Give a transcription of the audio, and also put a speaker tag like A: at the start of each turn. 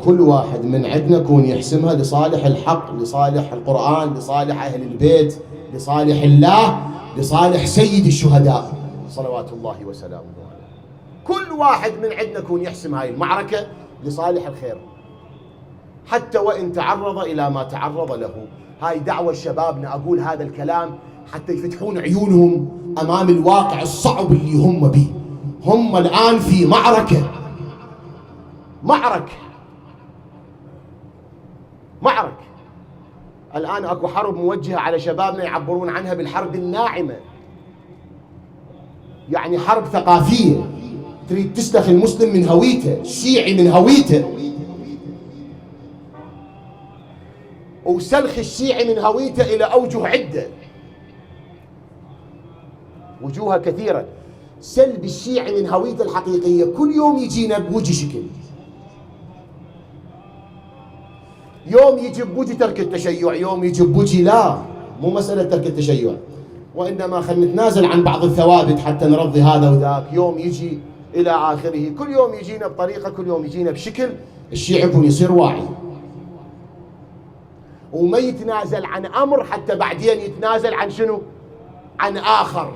A: كل واحد من عندنا يكون يحسمها لصالح الحق، لصالح القرآن، لصالح أهل البيت، لصالح الله، لصالح سيد الشهداء صلوات الله وسلامه عليه. كل واحد من عندنا يكون يحسم هاي المعركة لصالح الخير، حتى وإن تعرض إلى ما تعرض له. هاي دعوة شبابنا، أقول هذا الكلام حتى يفتحون عيونهم أمام الواقع الصعب اللي هم به. هم الآن في معركة الآن أكو حرب موجهة على شبابنا يعبرون عنها بالحرب الناعمة، يعني حرب ثقافية تريد تسلخ المسلم من هويته، الشيعي من هويته، وسلخ الشيعي من هويته إلى أوجه عدة، وجوهها كثيرة. سلب الشيعي من هويته الحقيقية كل يوم يجينا بوجه شكل. يوم يجي بوجه ترك التشيع، يوم يجي بوجه لا، مو مسألة ترك التشيع، وإنما خلينا نتنازل عن بعض الثوابت حتى نرضي هذا وذاك. يوم يجي إلى آخره، كل يوم يجينا بطريقة، كل يوم يجينا بشكل. الشيعي يكون يصير واعي وما يتنازل عن أمر حتى بعدين يتنازل عن شنو؟ عن آخر.